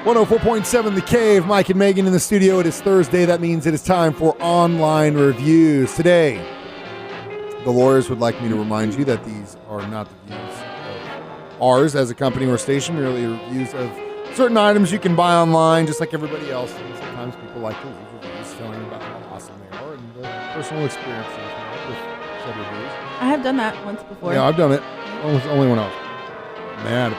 104.7 The Cave, Mike and Meghan in the studio. It is Thursday. That means it is time for online reviews. Today, the lawyers would like me to remind you that these are not the views of ours as a company or station, merely reviews of certain items you can buy online, just like everybody else. And sometimes people like to leave reviews telling about how awesome they are and the personal experiences they have with said reviews. I have done that once before. Yeah, I've done it. Only when I was mad.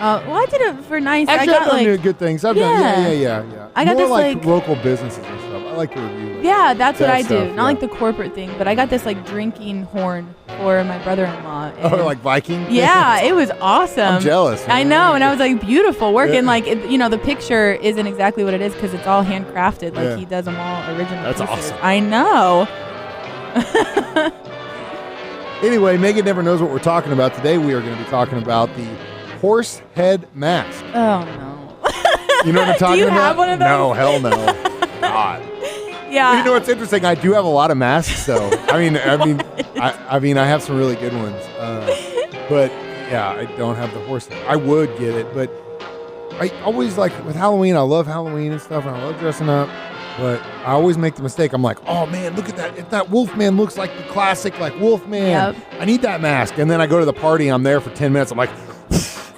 Well, I did it for nice. Actually, I've done good things. I've done, yeah. I got more this like local businesses and stuff. I like to review. Yeah, that's what I do. Stuff, Not like the corporate thing, but I got this like drinking horn for my brother-in-law. Oh, like Viking? Yeah, it was awesome. I'm jealous. I know, and I was like, beautiful work. And like, the picture isn't exactly what it is because it's all handcrafted. Like he does them all original. That's pieces. awesome. I know. Anyway, Meghan never knows what we're talking about. Today we are going to be talking about the horse head mask. Oh, no. You know what I'm talking about? Do you have one of those? No, hell no. God. Yeah. You know what's interesting? I do have a lot of masks, though. I have some really good ones. But yeah, I don't have the horse head. I would get it, but I always like with Halloween. I love Halloween and stuff, and I love dressing up. But I always make the mistake. I'm like, oh man, look at that! If that Wolfman looks like the classic, like Wolfman, I need that mask. And then I go to the party. I'm there for 10 minutes. I'm like,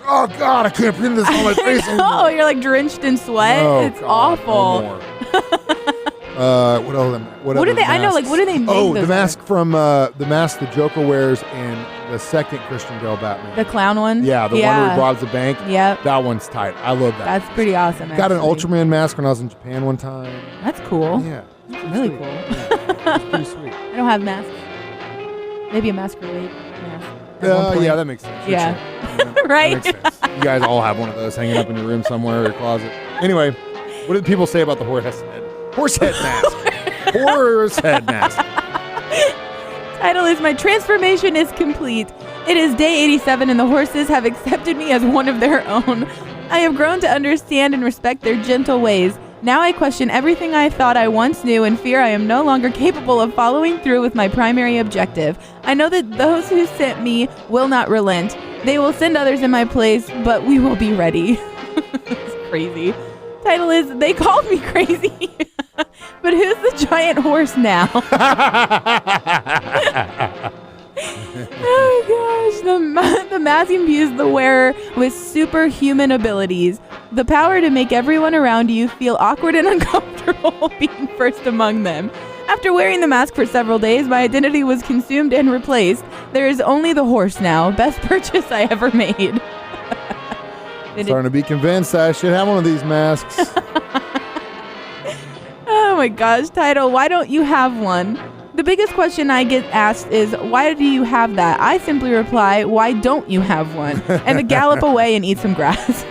oh God, I can't pin this on my face. Oh, you're like drenched in sweat. Oh, it's God, awful. No more. What do they? I know, like, what do they make? Oh, the mask from the Joker wears in the second Christian Bale Batman. The clown one. Yeah, the one where he robs the bank. Yep. That one's tight. I love that. That's pretty awesome. Got an Ultraman mask when I was in Japan one time. That's cool. Yeah, really cool. Yeah, it's pretty sweet. I don't have masks. Maybe a masquerade mask. Yeah, that makes sense. Yeah. Right? That makes sense. You guys all have one of those hanging up in your room somewhere or your closet. Anyway, what did people say about the horse head mask? Horse head mask. Title is My Transformation is Complete. It is day 87 and the horses have accepted me as one of their own. I have grown to understand and respect their gentle ways. Now I question everything I thought I once knew and fear I am no longer capable of following through with my primary objective. I know that those who sent me will not relent. They will send others in my place, but we will be ready. It's crazy. Title is They Called Me Crazy. But who's the giant horse now? Oh gosh, the mask imbues the wearer with superhuman abilities. The power to make everyone around you feel awkward and uncomfortable being first among them. After wearing the mask for several days, my identity was consumed and replaced. There is only the horse now. Best purchase I ever made. Starting to be convinced that I should have one of these masks. Oh my gosh, Title, why don't you have one? The biggest question I get asked is, why do you have that? I simply reply, why don't you have one? And then gallop away and eat some grass.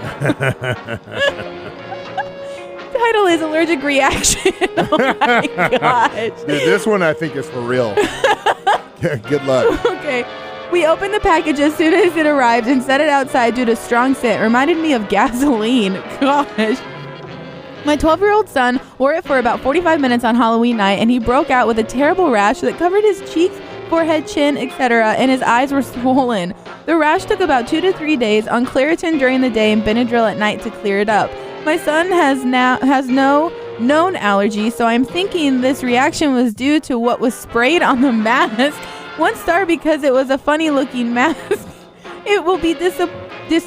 Title is Allergic Reaction. Oh my gosh. Dude, this one I think is for real. Good luck. Okay. We opened the package as soon as it arrived and set it outside due to strong scent. It reminded me of gasoline. Gosh. My 12-year-old son wore it for about 45 minutes on Halloween night, and he broke out with a terrible rash that covered his cheeks, forehead, chin, etc., and his eyes were swollen. The rash took about 2 to 3 days on Claritin during the day and Benadryl at night to clear it up. My son has no known allergy, so I'm thinking this reaction was due to what was sprayed on the mask. 1 star because it was a funny-looking mask. It will be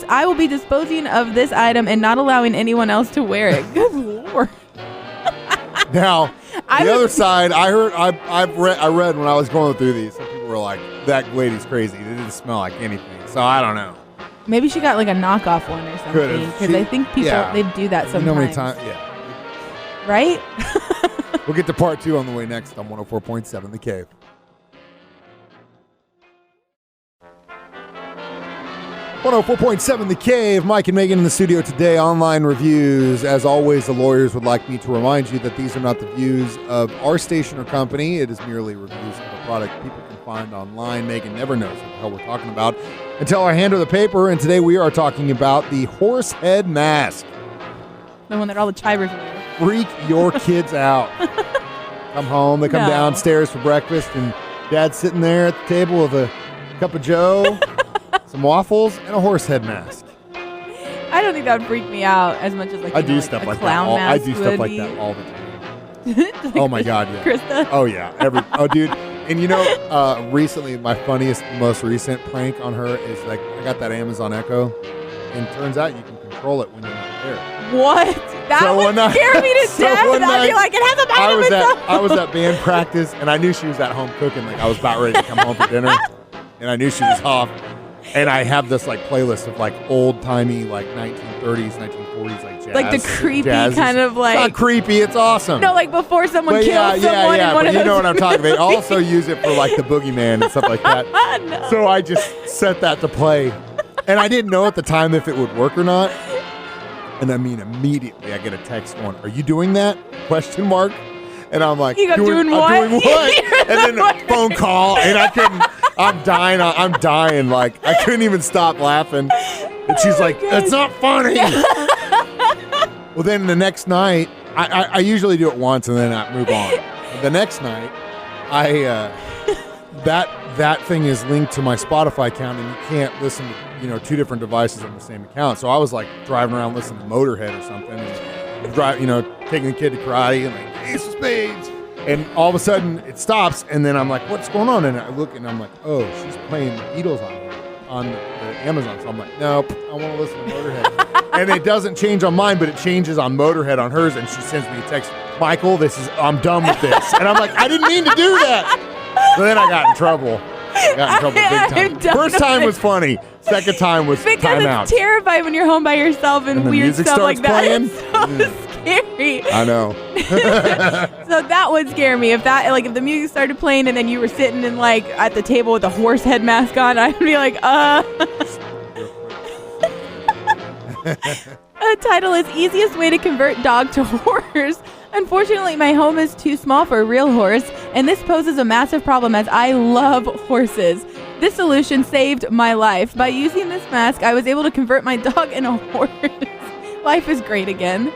I will be disposing of this item and not allowing anyone else to wear it. Good Lord. Now, the other side, I read when I was going through these, some people were like, that lady's crazy. It didn't smell like anything. So I don't know. Maybe she got like a knockoff one or something. Because I think people, they do that sometimes. You know how many times? Yeah. Right? We'll get to part 2 on the way next on 104.7 The Cave. .7 The Cave. Mike and Meghan in the studio today. Online reviews. As always, the lawyers would like me to remind you that these are not the views of our station or company. It is merely reviews of a product people can find online. Meghan never knows what the hell we're talking about until I hand her the paper. And today we are talking about the horse head mask. The one that all the chivers wear. Freak your kids out. Come home. They come downstairs for breakfast, and Dad's sitting there at the table with a cup of Joe. Some waffles and a horse head mask. I don't think that would freak me out as much as like I you do know, stuff a like clown that. I mask do stuff would like be. that all the time. Like Oh my God, yeah. Krista. Oh yeah, dude. And recently my most recent prank on her is like I got that Amazon Echo, and turns out you can control it when you're not there. What? That So would one night- scare me to so death. one I'd be night, like, it has a mind of its own. I was at band practice, and I knew she was at home cooking. Like I was about ready to come home for dinner, and I knew she was off. And I have this like playlist of like old timey like 1930s, 1940s like jazz, Like the creepy jazz. kind of like. It's not creepy. It's awesome. No, like before someone But kills someone in one but of you those. know what I'm talking about. They also use it for like the boogeyman and stuff like that. No. So I just set that to play, and I didn't know at the time if it would work or not. And I mean, immediately I get a text going, "Are you doing that?" ? And I'm like, You go, doing what? I'm doing what? And then a phone call, and I couldn't. I'm dying. Like I couldn't even stop laughing. And she's like, "It's not funny." Well, then the next night, I usually do it once and then I move on. But the next night, that thing is linked to my Spotify account, and you can't listen to two different devices on the same account. So I was like driving around listening to Motorhead or something, and taking the kid to karate and like Ace of Spades, and all of a sudden it stops, and then I'm like, what's going on? And I look and I'm like, oh, she's playing the Beatles on the Amazon. So I'm like, nope, I want to listen to Motorhead. And it doesn't change on mine, but it changes on Motorhead on hers, and she sends me a text, Michael, I'm done with this. And I'm like, I didn't mean to do that. So then I got in trouble. Big time. First time was funny. Second time was because timeout. it's terrifying when you're home by yourself and the weird music stuff starts like that. playing. It's so scary. I know. So that would scare me if the music started playing and then you were sitting in like at the table with a horse head mask on. I'd be like, A title is easiest way to convert dog to horse. Unfortunately, my home is too small for a real horse, and this poses a massive problem as I love horses. This solution saved my life. By using this mask, I was able to convert my dog into a horse. Life is great again.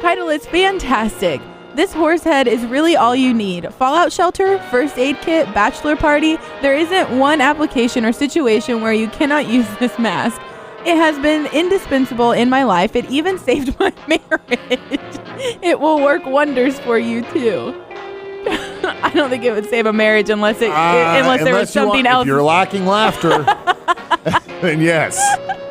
Title is fantastic. This horse head is really all you need. Fallout shelter, first aid kit, bachelor party. There isn't one application or situation where you cannot use this mask. It has been indispensable in my life. It even saved my marriage. It will work wonders for you too. I don't think it would save a marriage unless there was something else. If you're lacking laughter, then yes,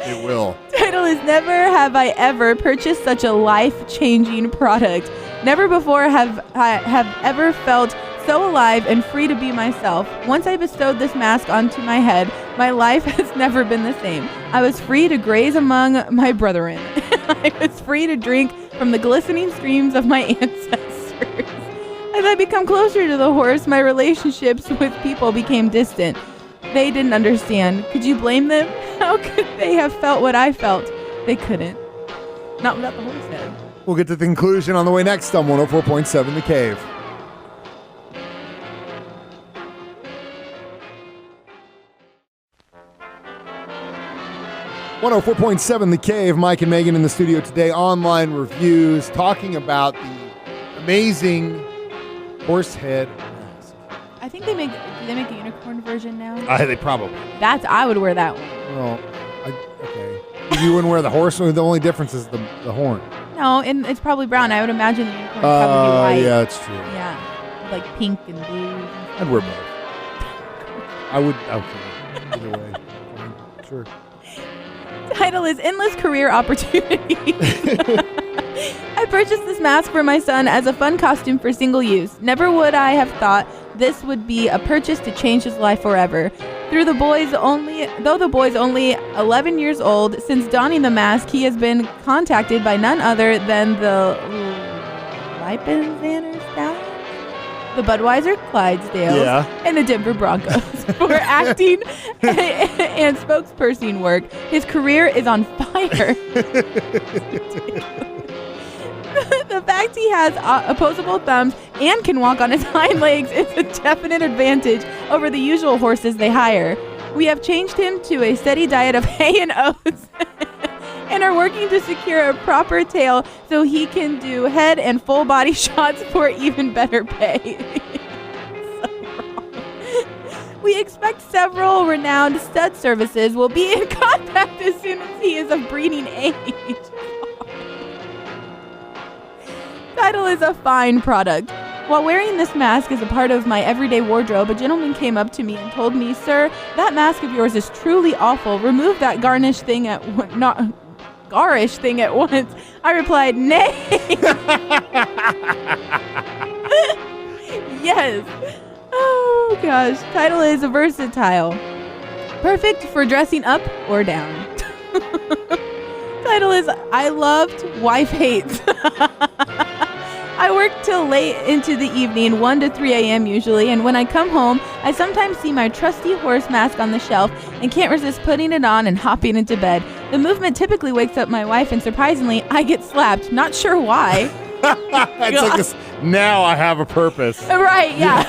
it will. Title is never have I ever purchased such a life-changing product. Never before have ever felt so alive and free to be myself. Once I bestowed this mask onto my head, my life has never been the same. I was free to graze among my brethren. I was free to drink from the glistening streams of my ancestors. As I become closer to the horse, my relationships with people became distant. They didn't understand. Could you blame them? How could they have felt what I felt? They couldn't. Not without the horse head. We'll get to the conclusion on the way next on 104.7 The Cave. .7 The Cave. Mike and Megan in the studio today. Online reviews talking about the amazing horse head mask. I think do they make the unicorn version now? They probably. I would wear that one. Well, okay. You wouldn't wear the horse. The only difference is the horn. No, and it's probably brown. I would imagine the unicorn would probably be white. Yeah, that's true. Yeah, like pink and blue. I'd wear both. I would. Okay. Either way. Sure. Title is Endless Career Opportunities. I purchased this mask for my son as a fun costume for single use. Never would I have thought this would be a purchase to change his life forever. Though the boy's only 11 years old, since donning the mask, he has been contacted by none other than the Lipenzaner Stallions, the Budweiser Clydesdales, and the Denver Broncos for acting and spokesperson work. His career is on fire. The fact he has opposable thumbs and can walk on his hind legs is a definite advantage over the usual horses they hire. We have changed him to a steady diet of hay and oats and are working to secure a proper tail so he can do head and full body shots for even better pay. So wrong. We expect several renowned stud services will be in contact as soon as he is of breeding age. Title is a fine product. While wearing this mask as a part of my everyday wardrobe, a gentleman came up to me and told me, "Sir, that mask of yours is truly awful. Remove that garish thing at once." I replied, "Nay." Yes. Oh gosh. Title is versatile. Perfect for dressing up or down. Title is I loved, wife hates. I work till late into the evening, 1 to 3 a.m. usually, and when I come home, I sometimes see my trusty horse mask on the shelf and can't resist putting it on and hopping into bed. The movement typically wakes up my wife, and surprisingly, I get slapped. Not sure why. It's like this, now I have a purpose. Right, yeah.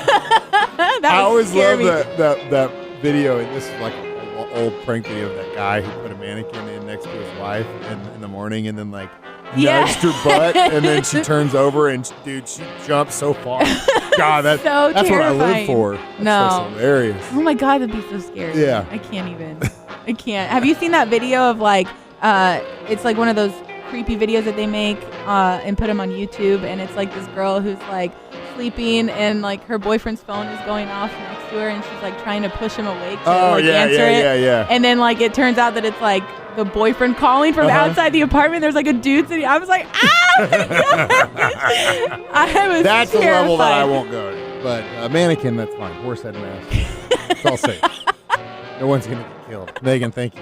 I always love that video, and this is like an old prank video of that guy who put a mannequin in next to his wife in the morning, and then like nudged her butt, and then she turns over, and dude, she jumps so far. God, that's what I live for. That's hilarious. Oh my God, that'd be so scary. Yeah. I can't even. I can't. Have you seen that video of like, it's like one of those creepy videos that they make and put them on YouTube, and it's like this girl who's like sleeping, and like her boyfriend's phone is going off next to her, and she's like trying to push him awake to answer it. Yeah. And then like it turns out that it's like the boyfriend calling from outside the apartment. There's like a dude sitting. I was like, ah! I was That's terrified. a level that I won't go to. But a mannequin, that's fine. Horse head mask. It's all safe. No one's going to get killed. Megan, thank you.